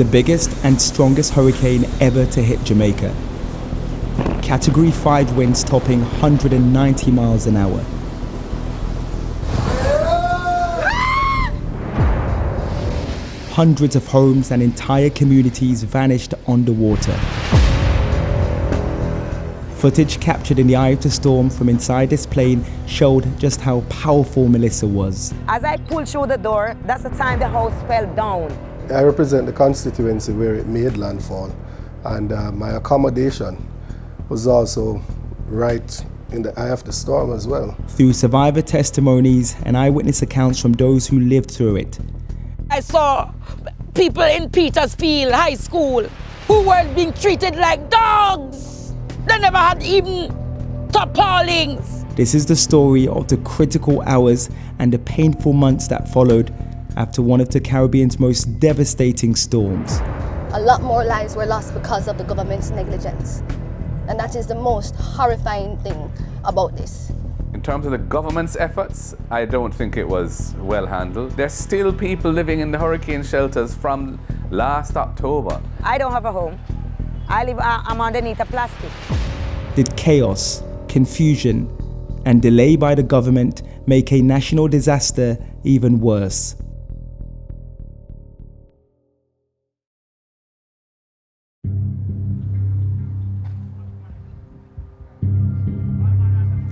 the biggest and strongest hurricane ever to hit Jamaica. Category 5 winds topping 190 miles an hour. Hundreds of homes and entire communities vanished underwater. Footage captured in the eye of the storm from inside this plane showed just how powerful Melissa was. As I pulled through the door, that's the time the house fell down. I represent the constituency where it made landfall, and my accommodation was also right in the eye of the storm as well. Through survivor testimonies and eyewitness accounts from those who lived through it, I saw people in Petersfield High School who were being treated like dogs. They never had even tarpaulins. This is the story of the critical hours and the painful months that followed after one of the Caribbean's most devastating storms. A lot more lives were lost because of the government's negligence. And that is the most horrifying thing about this. In terms of the government's efforts, I don't think it was well handled. There's still people living in the hurricane shelters from last October. I don't have a home. I'm underneath a plastic. Did chaos, confusion, and delay by the government make a national disaster even worse?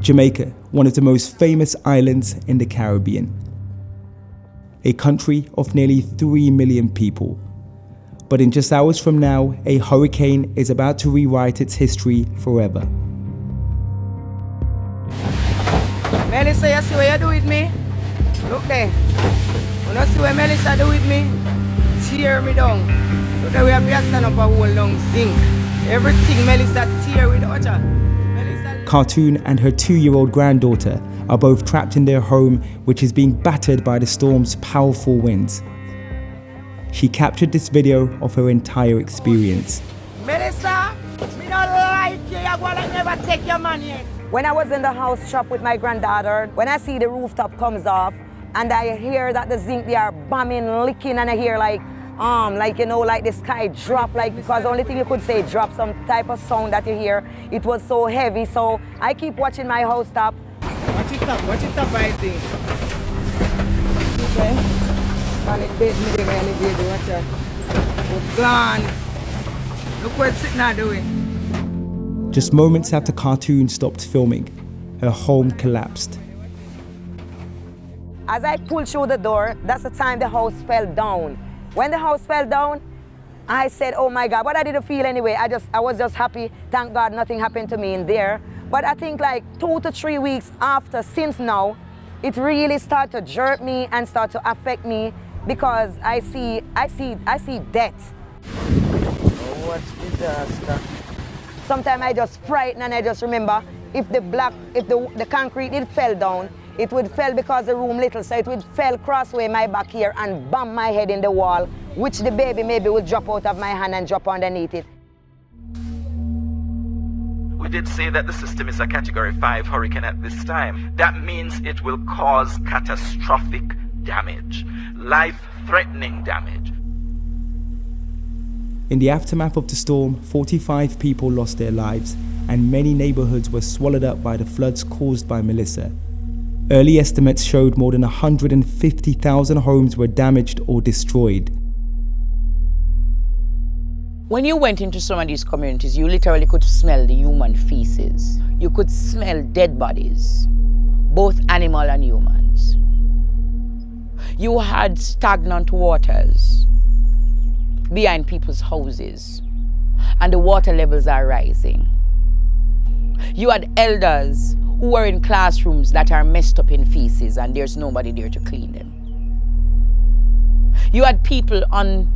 Jamaica, one of the most famous islands in the Caribbean. A country of nearly 3 million people. But in just hours from now, a hurricane is about to rewrite its history forever. Melissa, you see what you do with me? Look there. You see what Melissa do with me? Tear me down. Look there, we have to stand up a whole long zinc. Everything Melissa tear with Ocha. Cartoon and her 2-year-old granddaughter are both trapped in their home, which is being battered by the storm's powerful winds. She captured this video of her entire experience. Melissa, me not like you, you're gonna never take your money. When I was in the house shop with my granddaughter, when I see the rooftop comes off and I hear that the zinc, they are bombing, licking, and I hear like the sky drop, because the only thing you could say, drop some type of sound that you hear. It was so heavy, so I keep watching my house top. Watch it up, I think. Okay. And it bait me there, and it baby, watch out. Oh, gone. Look what it's sitting there doing. Just moments after Cartoon stopped filming, her home collapsed. As I pulled through the door, that's the time the house fell down. When the house fell down, I said, oh my God, what I didn't feel anyway. I was just happy. Thank God nothing happened to me in there. But I think like 2 to 3 weeks after, since now, it really started to jerk me and start to affect me because I see death. Oh, what disaster. Sometimes I just frighten and I just remember if the concrete, it fell down, it would fell because the room little, so it would fell crossway my back here and bump my head in the wall, which the baby maybe would drop out of my hand and drop underneath it. We did say that the system is a Category 5 hurricane at this time. That means it will cause catastrophic damage, life-threatening damage. In the aftermath of the storm, 45 people lost their lives and many neighborhoods were swallowed up by the floods caused by Melissa. Early estimates showed more than 150,000 homes were damaged or destroyed. When you went into some of these communities, you literally could smell the human feces. You could smell dead bodies, both animal and humans. You had stagnant waters behind people's houses, and the water levels are rising. You had elders who were in classrooms that are messed up in feces and there's nobody there to clean them. You had people on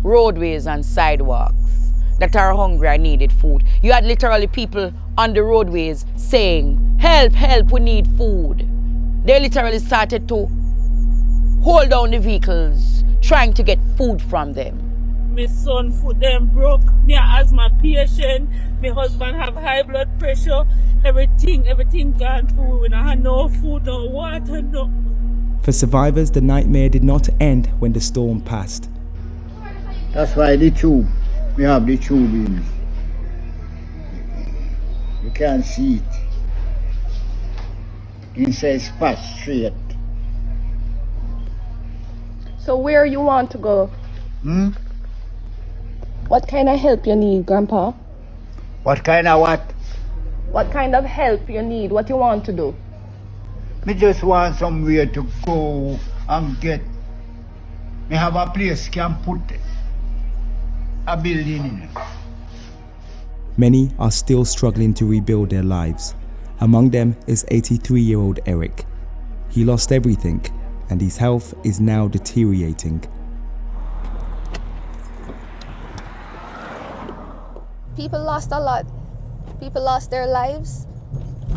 roadways and sidewalks that are hungry and needed food. You had literally people on the roadways saying, help, help, we need food. They literally started to hold down the vehicles, trying to get food from them. My son foot them broke, me a asthma patient, my husband have high blood pressure, everything gone through. We don't have no food, no water, no. For survivors, the nightmare did not end when the storm passed. That's why the tube, we have the tube in. You can't see it. Inside spot straight. So where you want to go? What kind of help you need, Grandpa? What kind of what? What kind of help you need? What you want to do? Me just want somewhere to go and get. Me have a place can put a building in. Many are still struggling to rebuild their lives. Among them is 83-year-old Eric. He lost everything, and his health is now deteriorating. People lost a lot. People lost their lives.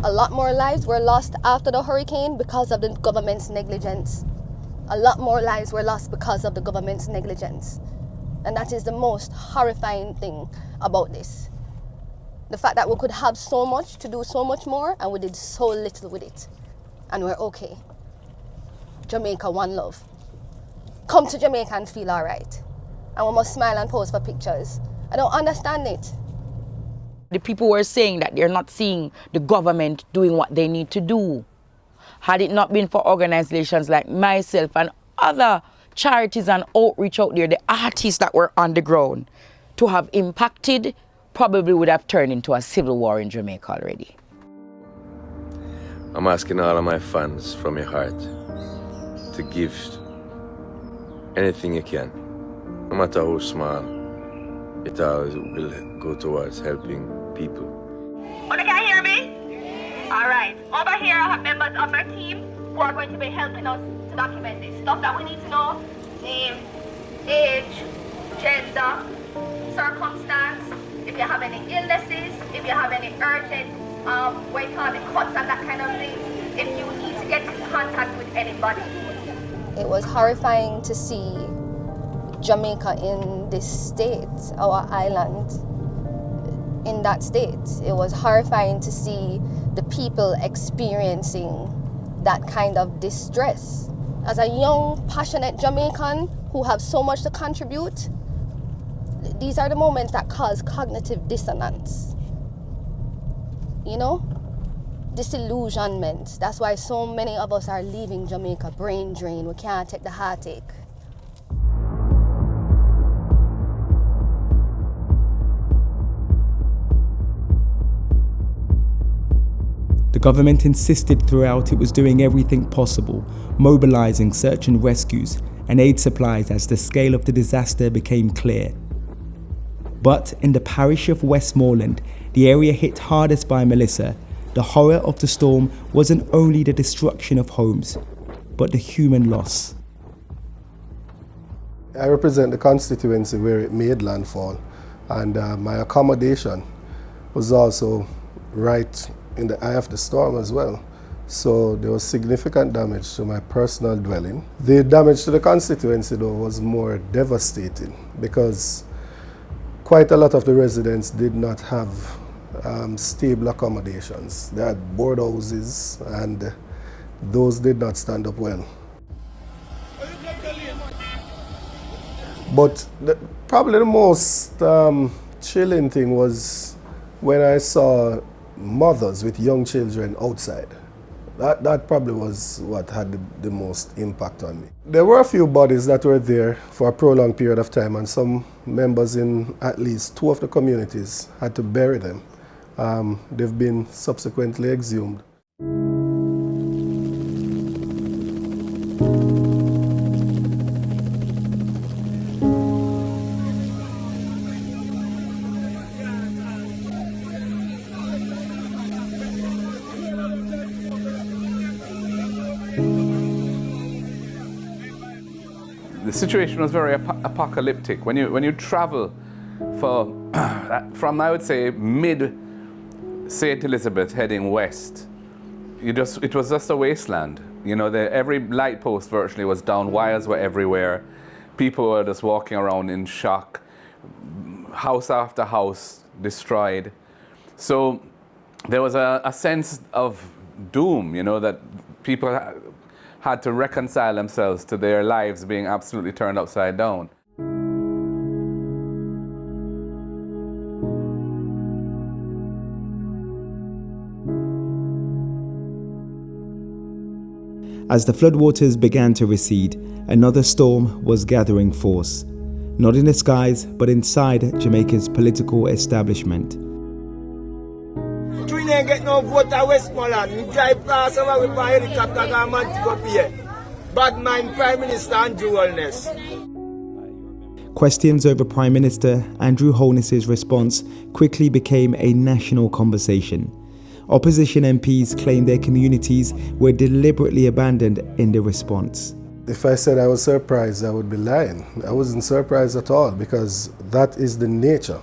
A lot more lives were lost after the hurricane because of the government's negligence. A lot more lives were lost because of the government's negligence. And that is the most horrifying thing about this. The fact that we could have so much to do so much more and we did so little with it. And we're okay. Jamaica, one love. Come to Jamaica and feel all right. And we must smile and pose for pictures. I don't understand it. The people were saying that they're not seeing the government doing what they need to do. Had it not been for organizations like myself and other charities and outreach out there, the artists that were on the ground to have impacted probably would have turned into a civil war in Jamaica already. I'm asking all of my fans from your heart to give anything you can, no matter how small. It always will go towards helping people. Oh, they can hear me? All right. Over here, I have members of my team who are going to be helping us to document this. Stuff that we need to know: name, age, gender, circumstance, if you have any illnesses, if you have any urgent, what you call it, cuts and that kind of thing, if you need to get in contact with anybody. It was horrifying to see Jamaica in this state, our island in that state. It was horrifying to see the people experiencing that kind of distress. As a young, passionate Jamaican who have so much to contribute, these are the moments that cause cognitive dissonance. You know? Disillusionment. That's why so many of us are leaving Jamaica, brain drain. We can't take the heartache. The government insisted throughout it was doing everything possible, mobilizing search and rescues and aid supplies as the scale of the disaster became clear. But in the parish of Westmoreland, the area hit hardest by Melissa, the horror of the storm wasn't only the destruction of homes, but the human loss. I represent the constituency where it made landfall, and my accommodation was also right in the eye of the storm as well. So there was significant damage to my personal dwelling. The damage to the constituency though was more devastating because quite a lot of the residents did not have stable accommodations. They had board houses and those did not stand up well. But probably the most chilling thing was when I saw mothers with young children outside. That probably was what had the most impact on me. There were a few bodies that were there for a prolonged period of time, and some members in at least 2 of the communities had to bury them. They've been subsequently exhumed. The situation was very apocalyptic. When you travel from I would say mid St. Elizabeth heading west, it was just a wasteland. You know, every light post virtually was down, wires were everywhere, people were just walking around in shock, house after house destroyed. So there was a sense of doom, you know, that people had to reconcile themselves to their lives being absolutely turned upside down. As the floodwaters began to recede, another storm was gathering force, not in the skies, but inside Jamaica's political establishment. We didn't get no vote at Westmoreland. We drive past over with a helicopter government to go here. Bad mind Prime Minister Andrew Holness. Questions over Prime Minister Andrew Holness's response quickly became a national conversation. Opposition MPs claimed their communities were deliberately abandoned in the response. If I said I was surprised, I would be lying. I wasn't surprised at all, because that is the nature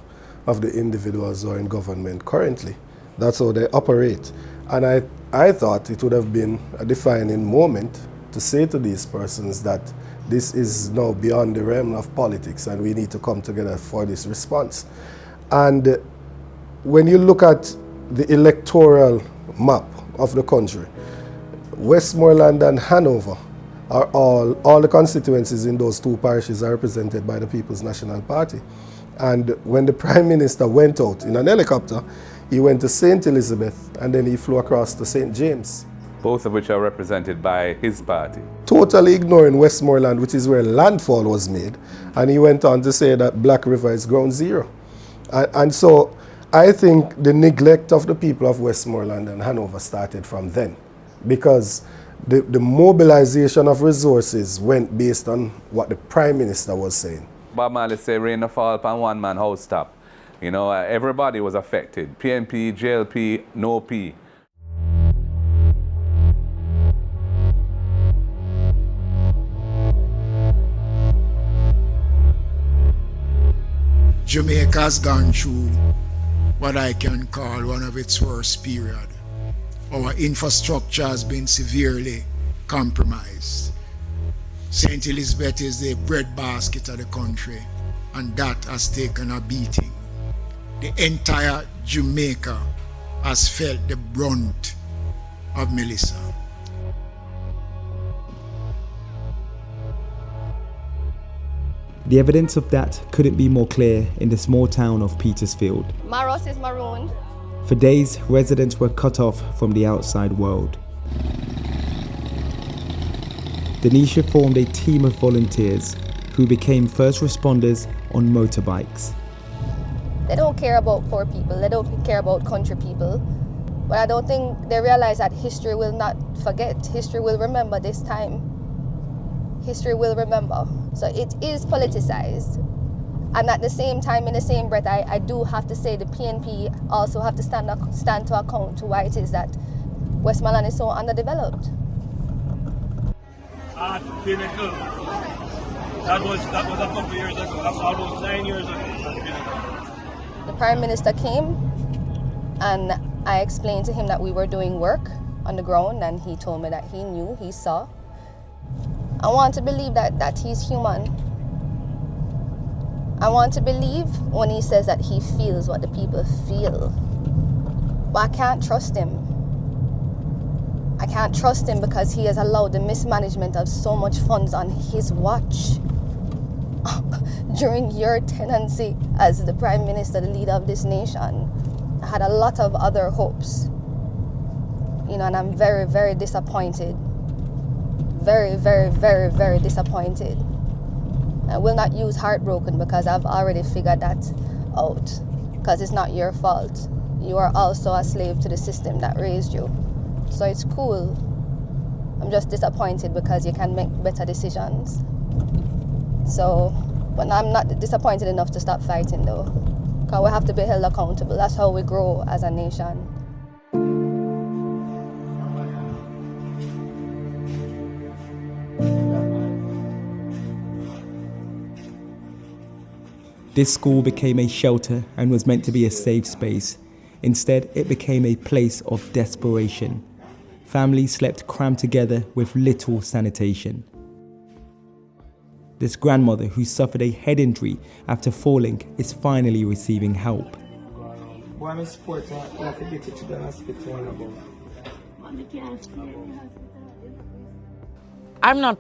of the individuals who are in government currently. That's how they operate. And I thought it would have been a defining moment to say to these persons that this is now beyond the realm of politics and we need to come together for this response. And when you look at the electoral map of the country, Westmoreland and Hanover are all the constituencies in those two parishes are represented by the People's National Party. And when the Prime Minister went out in an helicopter, he went to St. Elizabeth and then he flew across to St. James. Both of which are represented by his party. Totally ignoring Westmoreland, which is where landfall was made. And he went on to say that Black River is ground zero. And so I think the neglect of the people of Westmoreland and Hanover started from then, because the mobilization of resources went based on what the Prime Minister was saying. Bob Marley said rain no fall upon one man house top. You know, everybody was affected. PNP, JLP, no P. Jamaica has gone through what I can call one of its worst period. Our infrastructure has been severely compromised. St. Elizabeth is the breadbasket of the country, and that has taken a beating. The entire Jamaica has felt the brunt of Melissa. The evidence of that couldn't be more clear in the small town of Petersfield. Maros is marooned. For days, residents were cut off from the outside world. Denisha formed a team of volunteers who became first responders on motorbikes. They don't care about poor people, they don't care about country people. But I don't think they realize that history will not forget. History will remember this time. History will remember. So it is politicized. And at the same time, in the same breath, I do have to say the PNP also have to stand to account to why it is that Westmoreland is so underdeveloped. Pinnacle. That was a couple years ago. That's almost 9 years ago. The Prime Minister came and I explained to him that we were doing work on the ground, and he told me that he knew, he saw. I want to believe that he's human. I want to believe when he says that he feels what the people feel. But I can't trust him. I can't trust him because he has allowed the mismanagement of so much funds on his watch. During your tenancy as the Prime Minister, the leader of this nation, I had a lot of other hopes. And I'm very, very disappointed. Very, very, very, very disappointed. I will not use heartbroken because I've already figured that out. Because it's not your fault. You are also a slave to the system that raised you. So it's cool. I'm just disappointed because you can make better decisions. So, but I'm not disappointed enough to stop fighting though. Because we have to be held accountable. That's how we grow as a nation. This school became a shelter and was meant to be a safe space. Instead, it became a place of desperation. Families slept crammed together with little sanitation. This grandmother who suffered a head injury after falling is finally receiving help. I'm not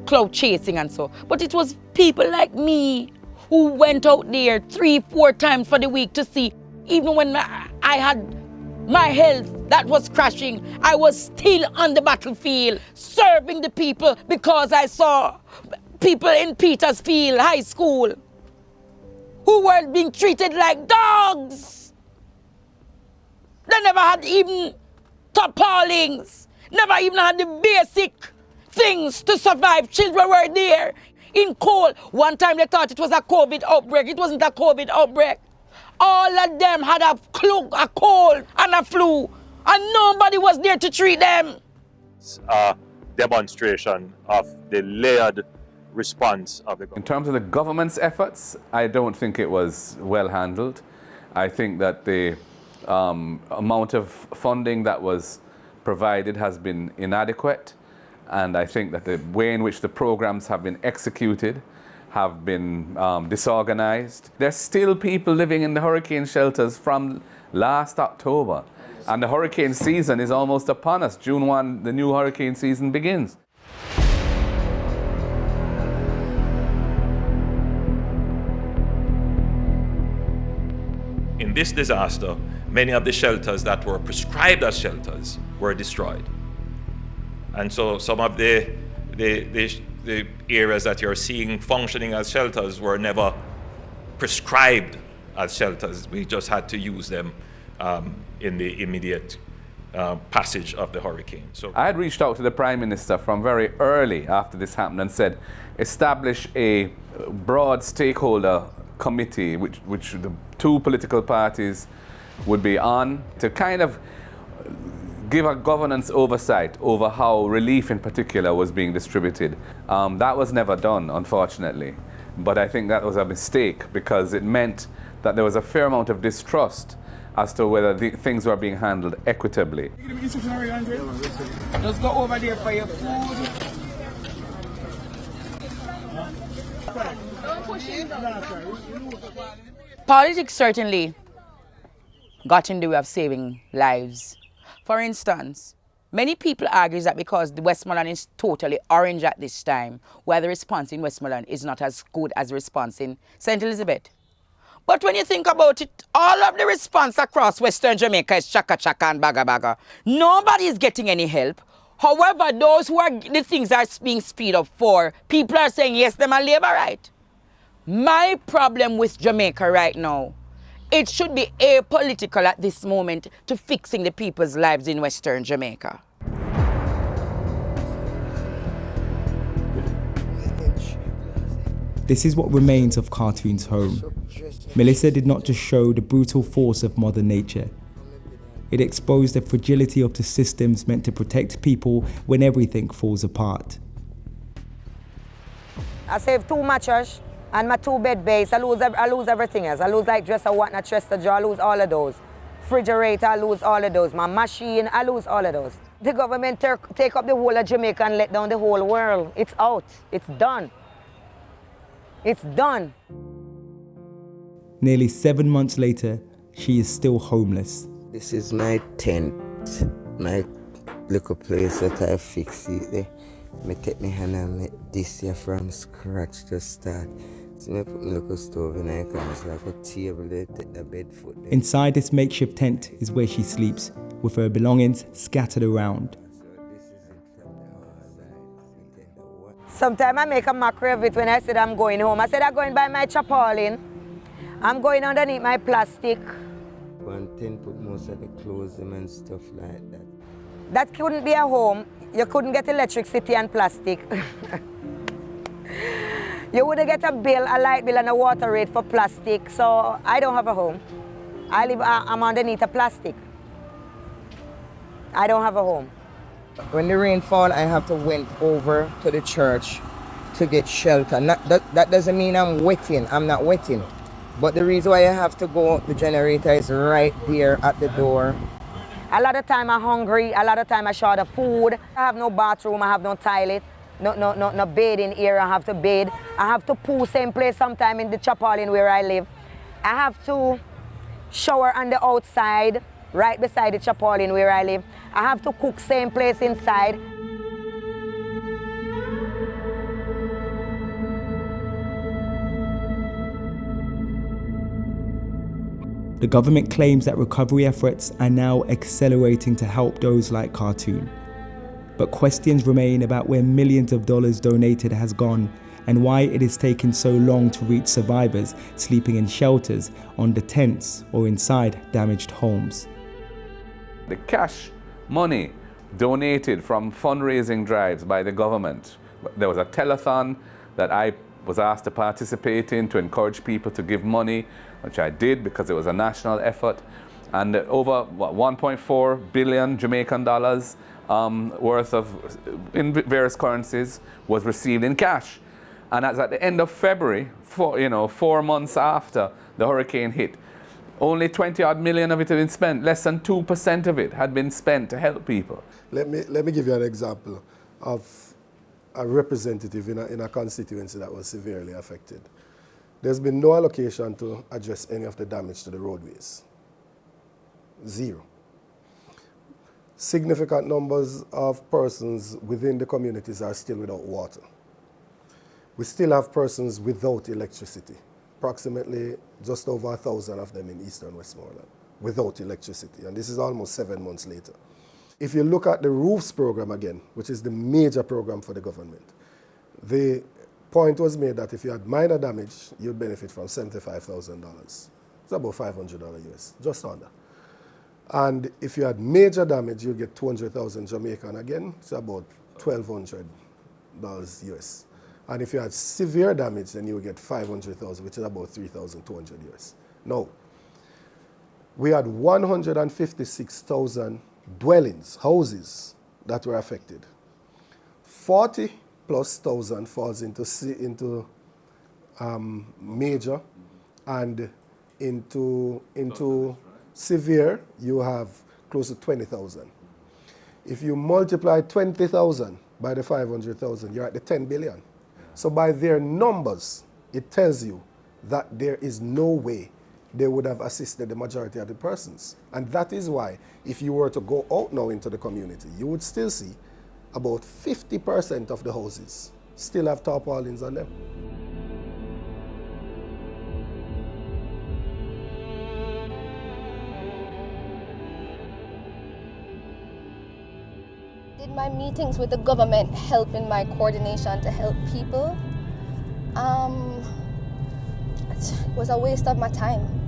cloud chasing and so, but it was people like me who went out there 3-4 times for the week to see, even when I had my health that was crashing, I was still on the battlefield, serving the people because I saw people in Petersfield High School who were being treated like dogs. They never had even tarpaulins, never even had the basic things to survive. Children were there in cold. One time they thought it was a COVID outbreak. It wasn't a COVID outbreak. All of them had a cold and a flu, and nobody was there to treat them. It's a demonstration of the layered response of the government. In terms of the government's efforts, I don't think it was well handled. I think that the amount of funding that was provided has been inadequate, and I think that the way in which the programs have been executed have been disorganized. There's still people living in the hurricane shelters from last October, and the hurricane season is almost upon us. June 1, the new hurricane season begins. In this disaster, many of the shelters that were prescribed as shelters were destroyed. And so some of the areas that you're seeing functioning as shelters were never prescribed as shelters. We just had to use them in the immediate passage of the hurricane. So I had reached out to the Prime Minister from very early after this happened and said, establish a broad stakeholder committee which the two political parties would be on to kind of give a governance oversight over how relief in particular was being distributed. That was never done, unfortunately. But I think that was a mistake because it meant that there was a fair amount of distrust as to whether things were being handled equitably. Just go over there for your food. Politics certainly got in the way of saving lives. For instance, many people argue that because the Westmoreland is totally orange at this time, where the response in Westmoreland is not as good as the response in St. Elizabeth. But when you think about it, all of the response across Western Jamaica is chaka chaka and baga baga. Nobody is getting any help. However, those who are the things are being speed up for, people are saying yes, them are labor right. My problem with Jamaica right now, it should be apolitical at this moment to fixing the people's lives in Western Jamaica. This is what remains of Cartoon's home. Melissa did not just show the brutal force of Mother Nature. It exposed the fragility of the systems meant to protect people when everything falls apart. I saved 2 mattresses and my 2 bed base. I lose everything else. I lose like dresser, whatnot, chest of jaw, I lose all of those. Refrigerator, I lose all of those. My machine, I lose all of those. The government take up the whole of Jamaica and let down the whole world. It's out. It's done. It's done. Nearly 7 months later, she is still homeless. This is my tent, my little place that I fix it. I take my hand and make this here from scratch to start. So I put my little stove in there, it's like a table there, take the bed foot there. Inside this makeshift tent is where she sleeps, with her belongings scattered around. Sometimes I make a mockery of it when I said I'm going home. I said I'm going by my tarpaulin. I'm going underneath my plastic. One tent put most of the clothes and stuff like that. That couldn't be a home. You couldn't get electricity and plastic. You wouldn't get a bill, a light bill and a water rate for plastic. So I don't have a home. I'm underneath a plastic. I don't have a home. When the rain fall, I have to went over to the church to get shelter. That doesn't mean I'm wetting. I'm not wetting. But the reason why I have to go, the generator is right there at the door. A lot of time I'm hungry. A lot of time I short of food. I have no bathroom. I have no toilet. No bathing area. I have to bathe. I have to poo same place sometime in the tarpaulin where I live. I have to shower on the outside, right beside the tarpaulin where I live. I have to cook same place inside. The government claims that recovery efforts are now accelerating to help those like Khartoum. But questions remain about where millions of dollars donated has gone and why it is taking so long to reach survivors sleeping in shelters, under tents, or inside damaged homes. The cash money donated from fundraising drives by the government. There was a telethon that I was asked to participate in to encourage people to give money, which I did because it was a national effort. And over 1.4 billion Jamaican dollars worth of, in various currencies, was received in cash. And that's at the end of February, 4 months after the hurricane hit. Only 20-odd million of it had been spent. Less than 2% of it had been spent to help people. Let me give you an example of a representative in a constituency that was severely affected. There's been no allocation to address any of the damage to the roadways. Zero. Significant numbers of persons within the communities are still without water. We still have persons without electricity, approximately just over 1,000 of them in eastern Westmoreland, without electricity, and this is almost 7 months later. If you look at the roofs program again, which is the major program for the government, the point was made that if you had minor damage, you'd benefit from $75,000. It's about $500 US, just under. And if you had major damage, you'd get 200,000 Jamaican again, it's about $1,200 US. And if you had severe damage, then you would get 500,000, which is about 3,200 US. Now, we had 156,000 dwellings, houses that were affected. 40 plus thousand falls into major, and into severe, you have close to 20,000. If you multiply 20,000 by the 500,000, you're at the 10 billion. So by their numbers, it tells you that there is no way they would have assisted the majority of the persons. And that is why, if you were to go out now into the community, you would still see about 50% of the houses still have tarpaulins on them. Did my meetings with the government help in my coordination to help people? It was a waste of my time.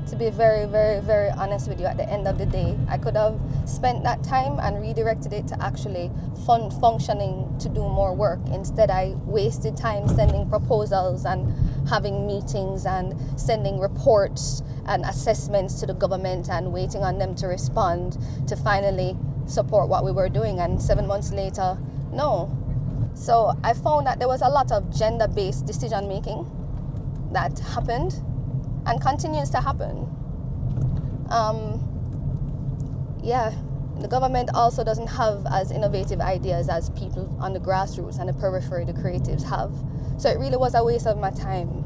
To be very, very, very honest with you, at the end of the day, I could have spent that time and redirected it to actually functioning to do more work. Instead, I wasted time sending proposals and having meetings and sending reports and assessments to the government and waiting on them to respond to finally support what we were doing. And 7 months later, no. So I found that there was a lot of gender-based decision-making that happened and continues to happen. The government also doesn't have as innovative ideas as people on the grassroots and the periphery, the creatives have. So it really was a waste of my time,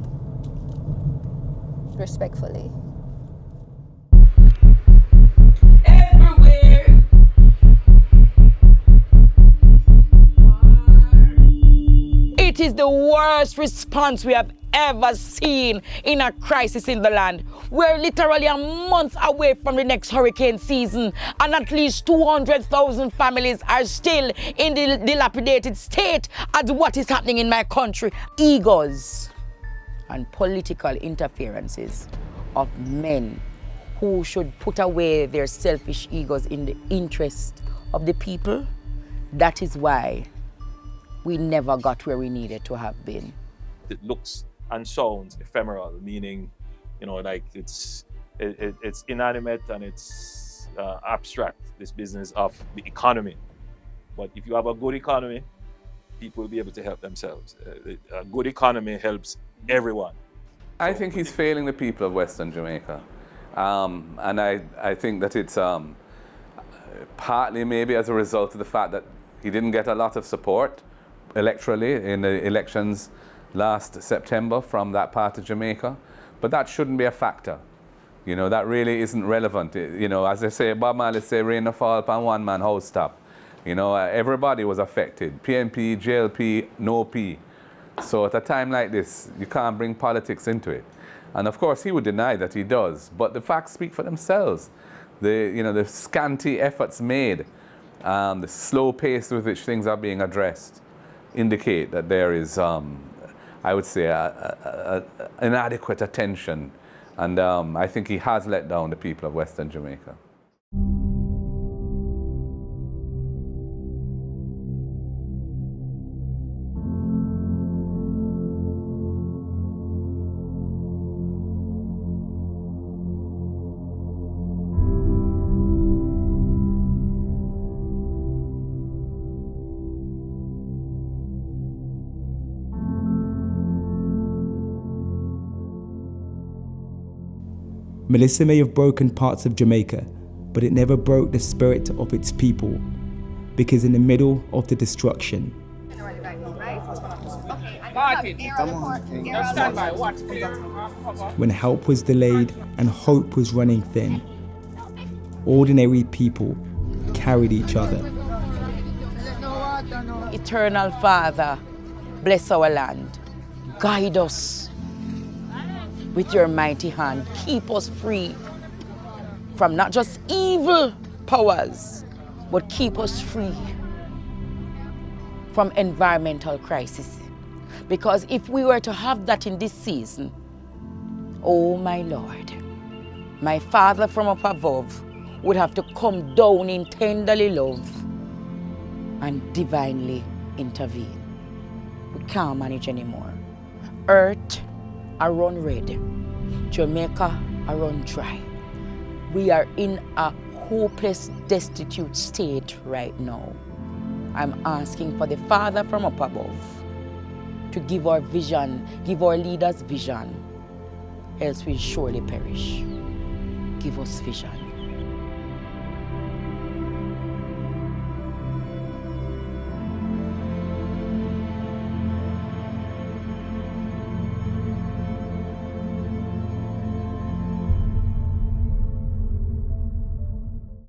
respectfully. Everywhere. It is the worst response we have ever seen in a crisis in the land. We're literally a month away from the next hurricane season, and at least 200,000 families are still in the dilapidated state at what is happening in my country. Egos and political interferences of men who should put away their selfish egos in the interest of the people. That is why we never got where we needed to have been. It looks and sounds ephemeral, meaning, like it's inanimate and it's abstract, this business of the economy. But if you have a good economy, people will be able to help themselves. A good economy helps everyone. I think he's failing the people of Western Jamaica. And I think that it's partly maybe as a result of the fact that he didn't get a lot of support electorally in the elections last September from that part of Jamaica, but that shouldn't be a factor. That really isn't relevant. As they say, Bob Marley say, rain or fall upon one man, house top. Everybody was affected. PNP, JLP, no P. So at a time like this, you can't bring politics into it. And of course, he would deny that he does, but the facts speak for themselves. The scanty efforts made, the slow pace with which things are being addressed indicate that there is, I would say, inadequate attention. And I think he has let down the people of Western Jamaica. Melissa may have broken parts of Jamaica, but it never broke the spirit of its people, because in the middle of the destruction, when help was delayed and hope was running thin, ordinary people carried each other. Eternal Father, bless our land. Guide us with your mighty hand. Keep us free from not just evil powers, but keep us free from environmental crisis. Because if we were to have that in this season, oh my Lord, my Father from up above would have to come down in tenderly love and divinely intervene. We can't manage anymore. Earth are run red, Jamaica are run dry. We are in a hopeless, destitute state right now. I'm asking for the Father from up above to give our vision, give our leaders vision, else we'll surely perish. Give us vision.